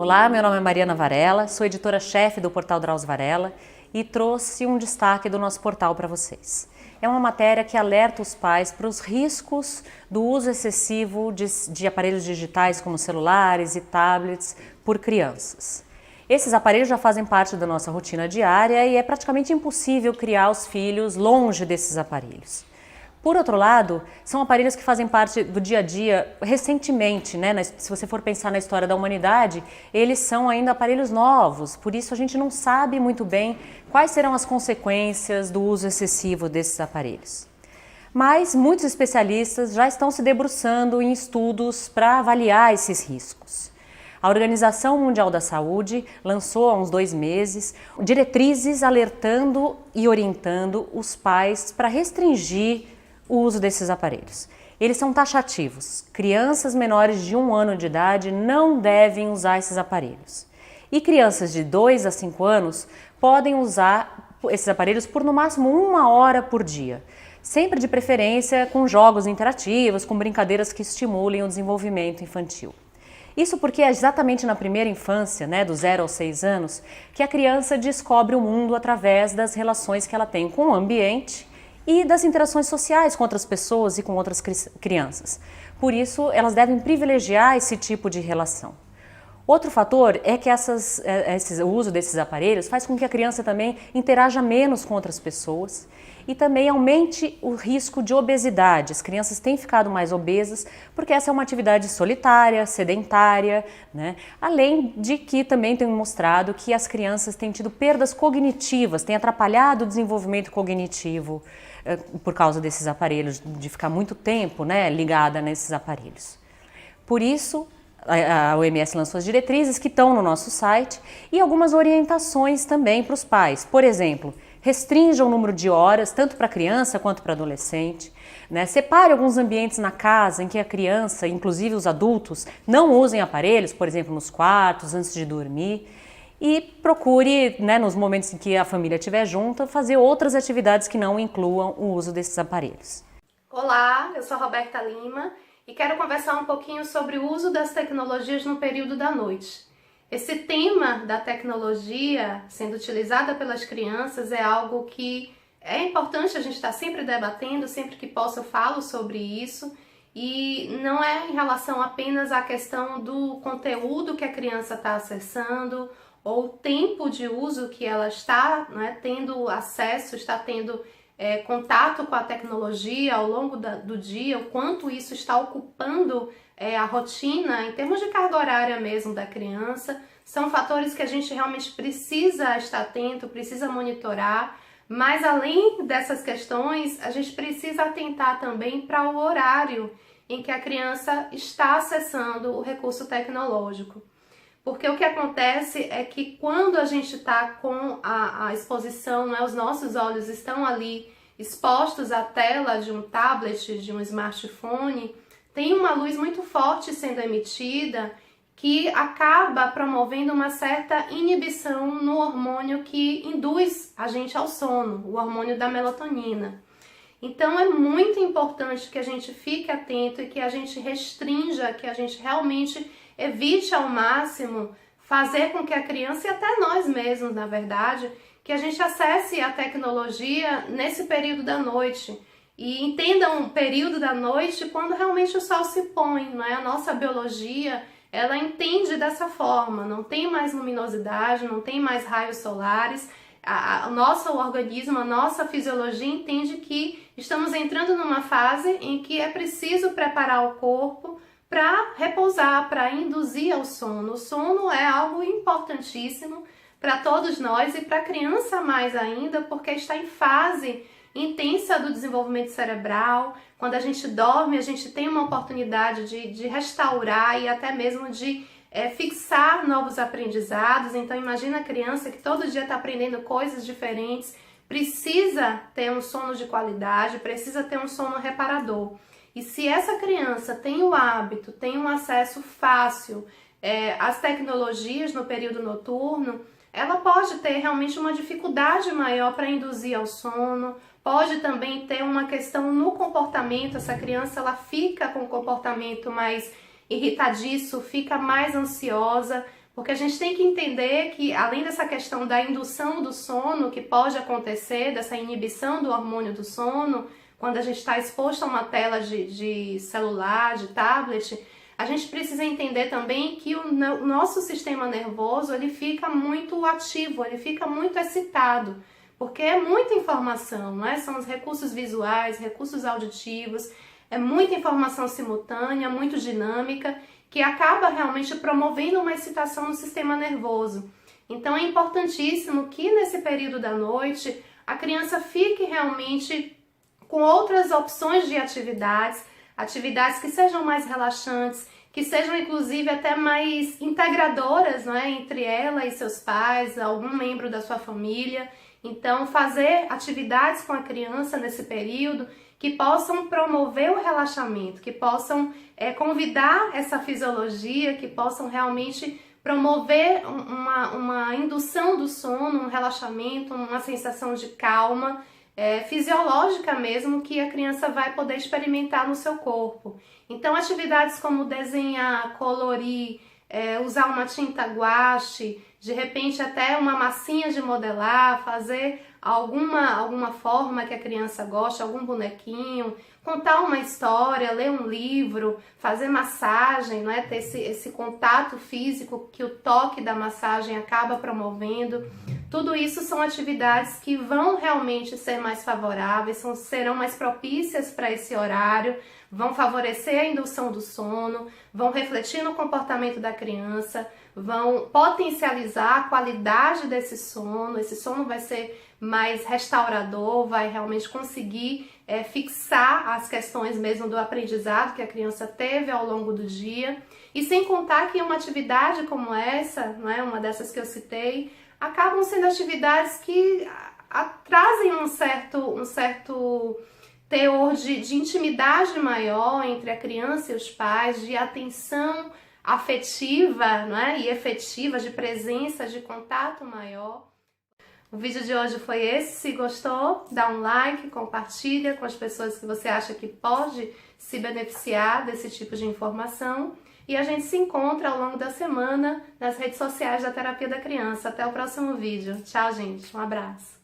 Olá, meu nome é Mariana Varela, sou editora-chefe do portal Drauzio Varela e trouxe um destaque do nosso portal para vocês. É uma matéria que alerta os pais para os riscos do uso excessivo de aparelhos digitais como celulares e tablets por crianças. Esses aparelhos já fazem parte da nossa rotina diária e é praticamente impossível criar os filhos longe desses aparelhos. Por outro lado, são aparelhos que fazem parte do dia a dia recentemente, né? Se você for pensar na história da humanidade, eles são ainda aparelhos novos, por isso a gente não sabe muito bem quais serão as consequências do uso excessivo desses aparelhos. Mas muitos especialistas já estão se debruçando em estudos para avaliar esses riscos. A Organização Mundial da Saúde lançou há uns 2 meses diretrizes alertando e orientando os pais para restringir o uso desses aparelhos. Eles são taxativos. Crianças menores de 1 ano de idade não devem usar esses aparelhos. E crianças de 2 a 5 anos podem usar esses aparelhos por no máximo 1 hora por dia. Sempre de preferência com jogos interativos, com brincadeiras que estimulem o desenvolvimento infantil. Isso porque é exatamente na primeira infância, né, do 0 aos 6 anos, que a criança descobre o mundo através das relações que ela tem com o ambiente e das interações sociais com outras pessoas e com outras crianças. Por isso, elas devem privilegiar esse tipo de relação. Outro fator é que o uso desses aparelhos faz com que a criança também interaja menos com outras pessoas e também aumente o risco de obesidade. As crianças têm ficado mais obesas porque essa é uma atividade solitária, sedentária, né? Além de que também tem mostrado que as crianças têm tido perdas cognitivas, têm atrapalhado o desenvolvimento cognitivo por causa desses aparelhos, de ficar muito tempo, né, ligada nesses aparelhos. Por isso, a OMS lançou as diretrizes que estão no nosso site e algumas orientações também para os pais. Por exemplo, restrinja o número de horas, tanto para criança quanto para adolescente. Né? Separe alguns ambientes na casa em que a criança, inclusive os adultos, não usem aparelhos, por exemplo, nos quartos, antes de dormir. E procure, né, nos momentos em que a família estiver junta, fazer outras atividades que não incluam o uso desses aparelhos. Olá, eu sou a Roberta Lima e quero conversar um pouquinho sobre o uso das tecnologias no período da noite. Esse tema da tecnologia sendo utilizada pelas crianças é algo que é importante a gente estar sempre debatendo, sempre que posso eu falo sobre isso. E não é em relação apenas à questão do conteúdo que a criança está acessando ou o tempo de uso que ela está, né, tendo acesso, está tendo contato com a tecnologia ao longo do dia, o quanto isso está ocupando a rotina em termos de carga horária mesmo da criança. São fatores que a gente realmente precisa estar atento, precisa monitorar, mas além dessas questões, a gente precisa atentar também para o horário em que a criança está acessando o recurso tecnológico. Porque o que acontece é que quando a gente está com a exposição, né, os nossos olhos estão ali expostos à tela de um tablet, de um smartphone, tem uma luz muito forte sendo emitida que acaba promovendo uma certa inibição no hormônio que induz a gente ao sono, o hormônio da melatonina. Então é muito importante que a gente fique atento e que a gente restrinja, que a gente realmente evite ao máximo fazer com que a criança e até nós mesmos, na verdade, que a gente acesse a tecnologia nesse período da noite e entenda um período da noite quando realmente o sol se põe, não é? A nossa biologia, ela entende dessa forma, não tem mais luminosidade, não tem mais raios solares, o nosso organismo, a nossa fisiologia entende que estamos entrando numa fase em que é preciso preparar o corpo para repousar, para induzir ao sono. O sono é algo importantíssimo para todos nós e para a criança mais ainda, porque está em fase intensa do desenvolvimento cerebral. Quando a gente dorme, a gente tem uma oportunidade de restaurar e até mesmo de fixar novos aprendizados. Então imagina a criança que todo dia está aprendendo coisas diferentes, precisa ter um sono de qualidade, precisa ter um sono reparador. E se essa criança tem o hábito, tem um acesso fácil às tecnologias no período noturno, ela pode ter realmente uma dificuldade maior para induzir ao sono, pode também ter uma questão no comportamento, essa criança ela fica com um comportamento mais irritadiço, fica mais ansiosa, Porque a gente tem que entender que, além dessa questão da indução do sono, que pode acontecer, dessa inibição do hormônio do sono, quando a gente está exposto a uma tela de celular, de tablet, a gente precisa entender também que o nosso sistema nervoso, ele fica muito ativo, ele fica muito excitado, porque é muita informação, não é? São os recursos visuais, recursos auditivos, é muita informação simultânea, muito dinâmica, que acaba realmente promovendo uma excitação no sistema nervoso. Então é importantíssimo que nesse período da noite a criança fique realmente com outras opções de atividades que sejam mais relaxantes, que sejam inclusive até mais integradoras, não é, entre ela e seus pais, algum membro da sua família. Então fazer atividades com a criança nesse período que possam promover o relaxamento, que possam convidar essa fisiologia, que possam realmente promover uma indução do sono, um relaxamento, uma sensação de calma, fisiológica mesmo, que a criança vai poder experimentar no seu corpo. Então atividades como desenhar, colorir, usar uma tinta guache, de repente até uma massinha de modelar, fazer alguma forma que a criança goste, algum bonequinho, contar uma história, ler um livro, fazer massagem, né? Ter esse contato físico que o toque da massagem acaba promovendo. Tudo isso são atividades que vão realmente ser mais favoráveis, serão mais propícias para esse horário, vão favorecer a indução do sono, vão refletir no comportamento da criança, vão potencializar a qualidade desse sono. Esse sono vai ser mais restaurador, vai realmente conseguir fixar as questões mesmo do aprendizado que a criança teve ao longo do dia. E sem contar que uma atividade como essa, não é, uma dessas que eu citei, acabam sendo atividades que trazem um certo teor de intimidade maior entre a criança e os pais, de atenção afetiva, não é? E efetiva, de presença, de contato maior. O vídeo de hoje foi esse. Se gostou, dá um like, compartilha com as pessoas que você acha que pode se beneficiar desse tipo de informação. E a gente se encontra ao longo da semana nas redes sociais da Terapia da Criança. Até o próximo vídeo. Tchau, gente. Um abraço.